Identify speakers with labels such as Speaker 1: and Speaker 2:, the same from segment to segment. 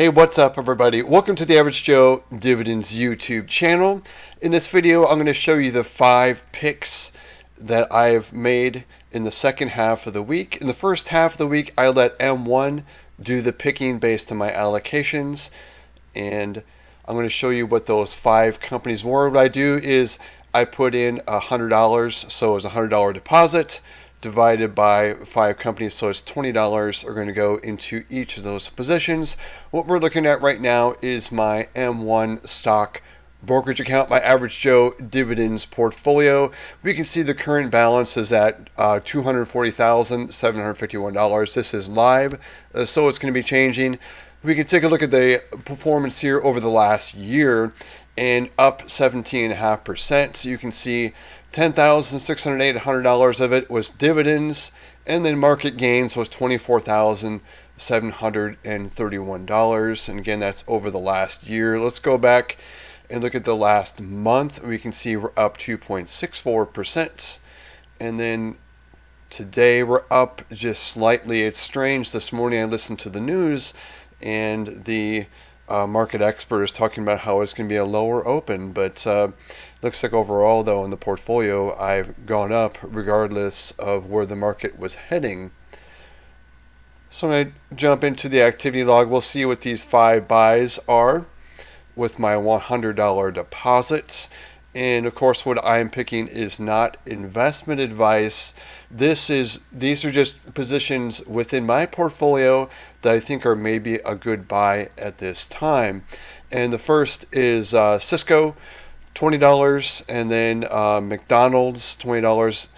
Speaker 1: Hey, what's up everybody? Welcome to the Average Joe Dividends YouTube channel. In this video, I'm going to show you the 5 picks that I've made in the second half of the week. In the first half of the week, I let M1 do the picking based on my allocations, and I'm going to show you what those 5 companies were. What I do is I put in $100, so it's a $100 deposit divided by 5 companies, so it's $20 are going to go into each of those positions. What we're looking at right now is my M1 stock brokerage account, my Average Joe Dividends portfolio. We can see the current balance is at $240,751. This is live, so it's going to be changing. We can take a look at the performance here over the last year, and up 17.5%. So you can see $10,608 of it was dividends, and then market gains was $24,731. And again, that's over the last year. Let's go back and look at the last month. We can see we're up 2.64%. And then today we're up just slightly. It's strange. This morning I listened to the news, and the market expert is talking about how it's going to be a lower open, but looks like overall though in the portfolio I've gone up regardless of where the market was heading. So when I jump into the activity log, we'll see what these 5 buys are with my $100 deposits. And of course, what I'm picking is not investment advice. These are just positions within my portfolio that I think are maybe a good buy at this time. And the first is Cisco, $20, and then McDonald's, $20.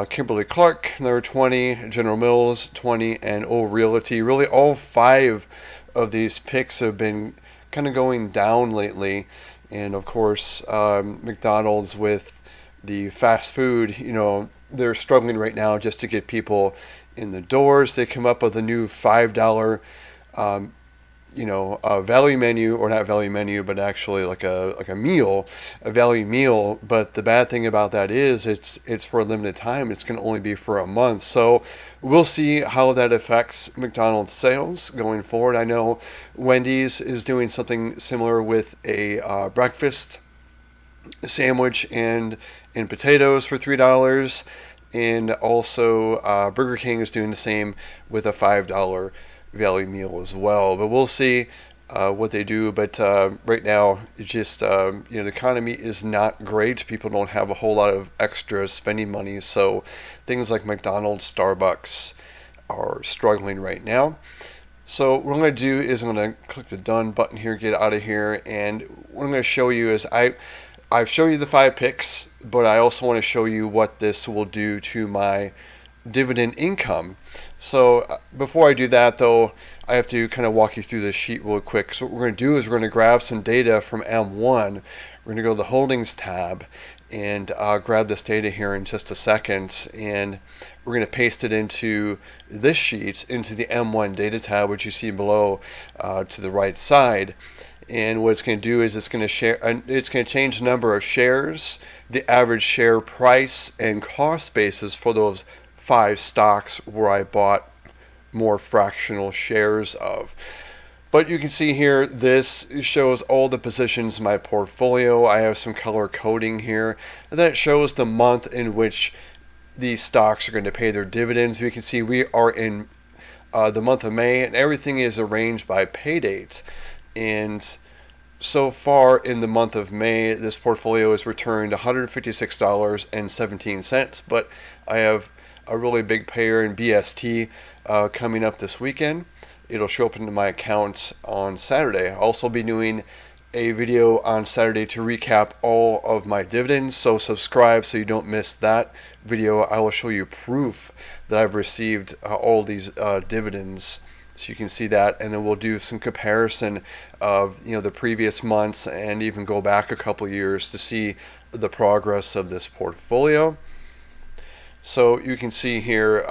Speaker 1: Kimberly-Clark, another $20, General Mills, $20, and O Realty. Really, all 5 of these picks have been kind of going down lately. And of course, McDonald's with the fast food, they're struggling right now just to get people in the doors. They come up with a new $5, value menu, or not value menu, but actually like a meal, a value meal. But the bad thing about that is it's for a limited time. It's going to only be for a month. So we'll see how that affects McDonald's sales going forward. I know Wendy's is doing something similar with a breakfast sandwich and potatoes for $3, and also Burger King is doing the same with a $5 value meal as well. But we'll see what they do. But right now, it's just the economy is not great. People don't have a whole lot of extra spending money, so things like McDonald's, Starbucks are struggling right now. So what I'm going to do is I'm going to click the done button here, get out of here, and what I'm going to show you is I've shown you the 5 picks, but I also want to show you what this will do to my dividend income. So before I do that though, I have to kind of walk you through this sheet real quick. So what we're going to do is we're going to grab some data from M1. We're going to go to the holdings tab and grab this data here in just a second, and we're going to paste it into this sheet, into the M1 data tab, which you see below to the right side. And what it's going to do is it's going to change the number of shares, the average share price, and cost basis for those 5 stocks where I bought more fractional shares of. But you can see here, this shows all the positions in my portfolio. I have some color coding here, and then it shows the month in which these stocks are going to pay their dividends. You can see we are in the month of May, and everything is arranged by pay date. And so far in the month of May, this portfolio has returned $156.17, but I have a really big payer in BST coming up this weekend. It'll show up into my account on Saturday. I'll also be doing a video on Saturday to recap all of my dividends, so subscribe so you don't miss that video. I will show you proof that I've received all these dividends, so you can see that, and then we'll do some comparison of the previous months and even go back a couple years to see the progress of this portfolio. So you can see here,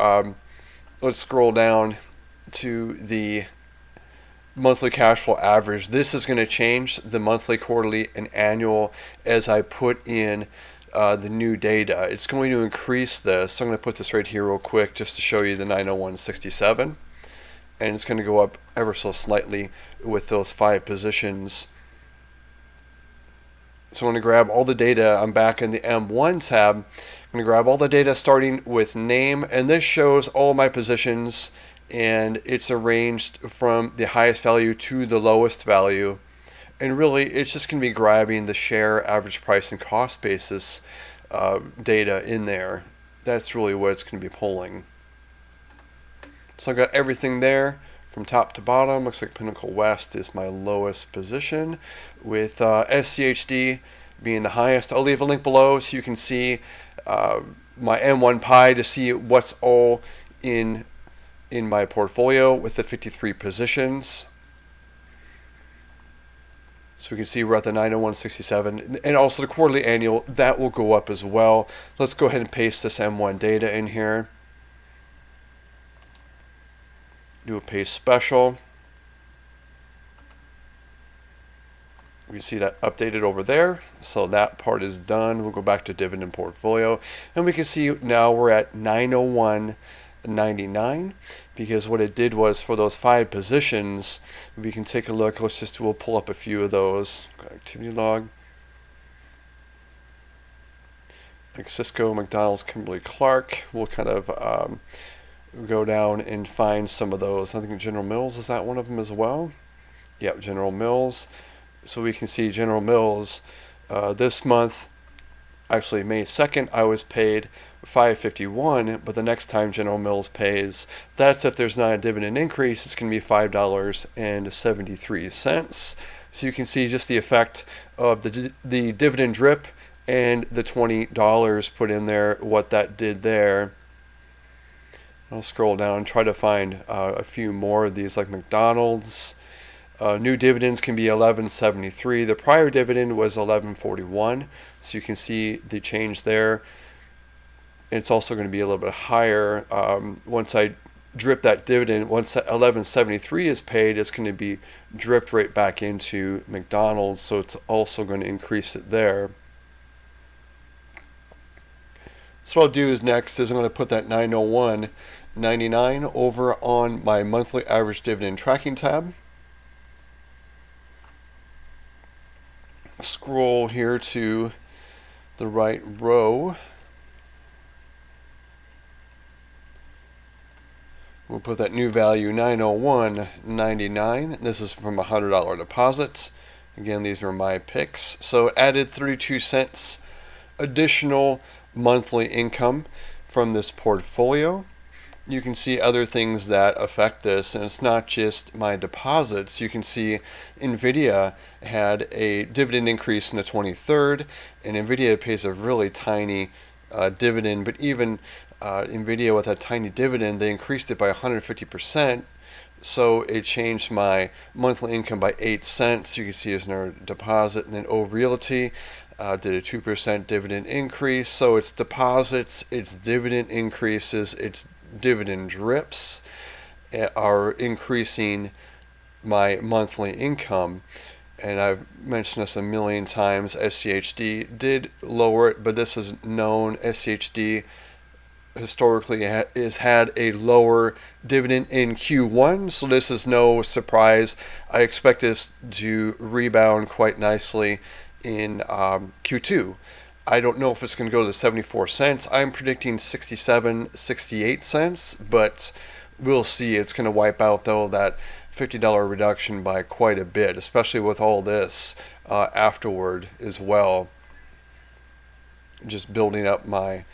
Speaker 1: let's scroll down to the monthly cash flow average. This is going to change the monthly, quarterly, and annual as I put in the new data. It's going to increase this. So I'm going to put this right here real quick just to show you the 901.67. and it's going to go up ever so slightly with those 5 positions. So I'm going to grab all the data. I'm back in the M1 tab. I'm going to grab all the data starting with name, and this shows all my positions, and it's arranged from the highest value to the lowest value. And really, it's just going to be grabbing the share, average price, and cost basis data in there. That's really what it's going to be pulling. So I've got everything there from top to bottom. Looks like Pinnacle West is my lowest position, with SCHD being the highest. I'll leave a link below so you can see my M1 pie to see what's all in my portfolio with the 53 positions. So we can see we're at the 901.67, and also the quarterly annual, that will go up as well. Let's go ahead and paste this M1 data in here. Do a paste special. We can see that updated over there. So that part is done. We'll go back to dividend portfolio, and we can see now we're at 901.99, because what it did was for those 5 positions, we can take a look. We'll pull up a few of those. Activity log. Like Cisco, McDonald's, Kimberly-Clark. We'll kind of go down and find some of those. I think General Mills, is that one of them as well? Yep, General Mills. So we can see General Mills this month, actually May 2nd, I was paid $5.51, but the next time General Mills pays, that's if there's not a dividend increase, it's going to be $5.73. So you can see just the effect of the dividend drip and the $20 put in there, what that did there. I'll scroll down and try to find a few more of these, like McDonald's. New dividends can be $11.73. The prior dividend was $11.41, so you can see the change there. It's also going to be a little bit higher once I drip that dividend. Once that $11.73 is paid, it's going to be dripped right back into McDonald's, so it's also going to increase it there. So what I'll do is next is I'm going to put that 901.99 over on my monthly average dividend tracking tab. Scroll here to the right row. We'll put that new value 901.99. This is from a $100 deposit. Again, these are my picks. So added 32 cents additional monthly income from this portfolio. You can see other things that affect this, and it's not just my deposits. You can see NVIDIA had a dividend increase in the 23rd, and NVIDIA pays a really tiny dividend, but even NVIDIA with that tiny dividend, they increased it by 150%, so it changed my monthly income by 8 cents. You can see there's another deposit, and then O Realty did a 2% dividend increase. So it's deposits, it's dividend increases, it's dividend drips are increasing my monthly income. And I've mentioned this a million times. SCHD did lower it, but this is known. SCHD historically has had a lower dividend in Q1, so this is no surprise. I expect this to rebound quite nicely in Q2. I don't know if it's going to go to 74 cents. I'm predicting 67, 68 cents, but we'll see. It's going to wipe out, though, that $50 reduction by quite a bit, especially with all this afterward as well. Just building up my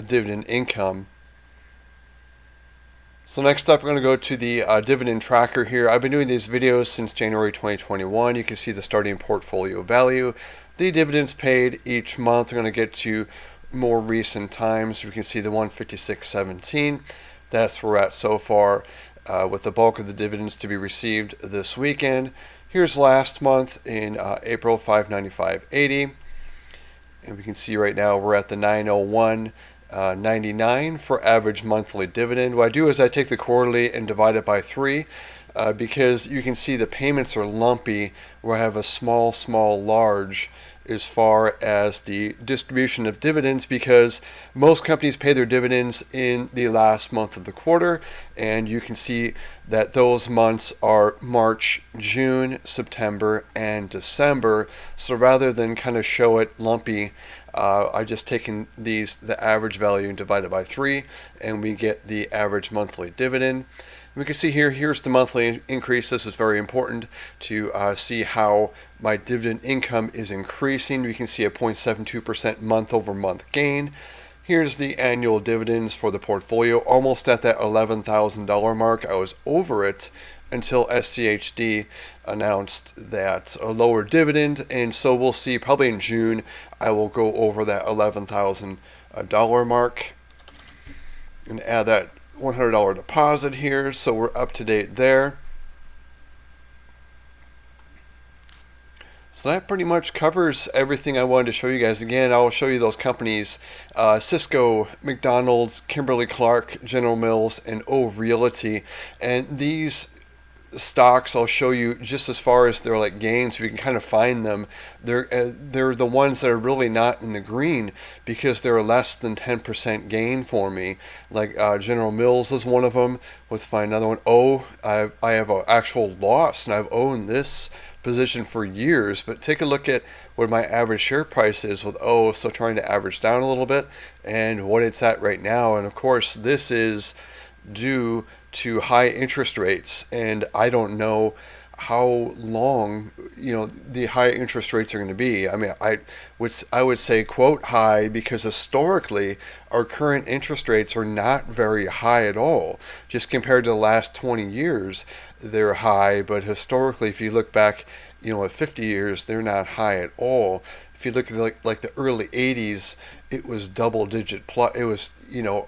Speaker 1: dividend income. So next up, we're going to go to the dividend tracker here. I've been doing these videos since January 2021. You can see the starting portfolio value. The dividends paid each month. We're going to get to more recent times. We can see the 156.17. That's where we're at so far, with the bulk of the dividends to be received this weekend. Here's last month in April, 595.80. And we can see right now we're at the 901.99 for average monthly dividend. What I do is I take the quarterly and divide it by 3 because you can see the payments are lumpy, where I have a small, large as far as the distribution of dividends, because most companies pay their dividends in the last month of the quarter, and you can see that those months are March, June, September, and December. So rather than kind of show it lumpy, I just taken the average value and divided by 3, and we get the average monthly dividend. We can see here's the monthly increase. This is very important to see how my dividend income is increasing. We can see a 0.72% month over month gain. Here's the annual dividends for the portfolio, almost at that $11,000 mark. I was over it until SCHD announced that a lower dividend, and so we'll see probably in June I will go over that $11,000 mark and add that $100 deposit here, so we're up to date there. So that pretty much covers everything I wanted to show you guys. Again, I'll show you those companies, Cisco, McDonald's, Kimberly-Clark, General Mills, and O Realty. And these stocks I'll show you just as far as they're like gains, so we can kind of find them. They're the ones that are really not in the green because they're less than 10% gain for me. Like General Mills is one of them. Let's find another one. I have an actual loss, and I've owned this position for years, but take a look at what my average share price is with so trying to average down a little bit and what it's at right now. And of course this is due to high interest rates, and I don't know how long the high interest rates are going to be. I mean, I would say quote high, because historically our current interest rates are not very high at all. Just compared to the last 20 years they're high, but historically if you look back at 50 years they're not high at all. If you look at like the early 80s, it was double digit plus. It was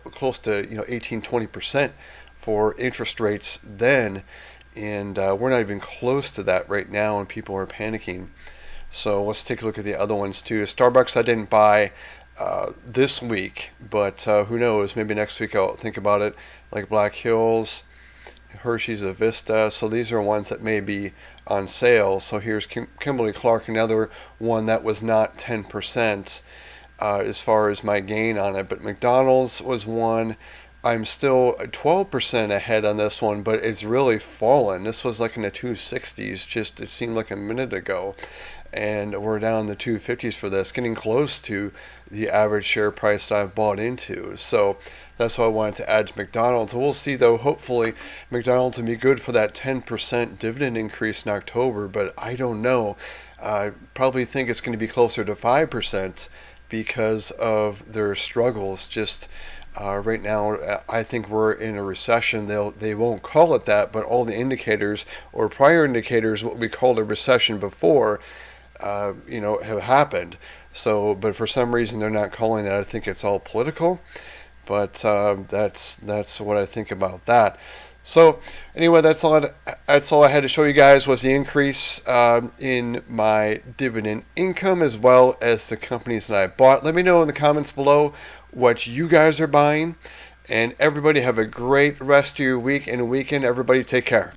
Speaker 1: close to 18-20% for interest rates then, and we're not even close to that right now, and people are panicking. So let's take a look at the other ones too. Starbucks I didn't buy this week, but who knows, maybe next week I'll think about it. Like Black Hills, Hershey's, Avista. So these are ones that may be on sale. So here's Kimberly-Clark, another one that was not 10% as far as my gain on it, but McDonald's was one. I'm still 12% ahead on this one, but it's really fallen. This was like in the 260s, just it seemed like a minute ago. And we're down in the 250s for this, getting close to the average share price that I've bought into. So that's why I wanted to add to McDonald's. We'll see though, hopefully McDonald's will be good for that 10% dividend increase in October, but I don't know. I probably think it's going to be closer to 5% because of their struggles. Just right now, I think we're in a recession. They won't call it that, but all the indicators or prior indicators, what we called a recession before, have happened. So, but for some reason they're not calling it. I think it's all political, but that's what I think about that. So anyway, that's all I had to show you guys was the increase in my dividend income as well as the companies that I bought. Let me know in the comments below what you guys are buying, and everybody have a great rest of your week and weekend. Everybody take care.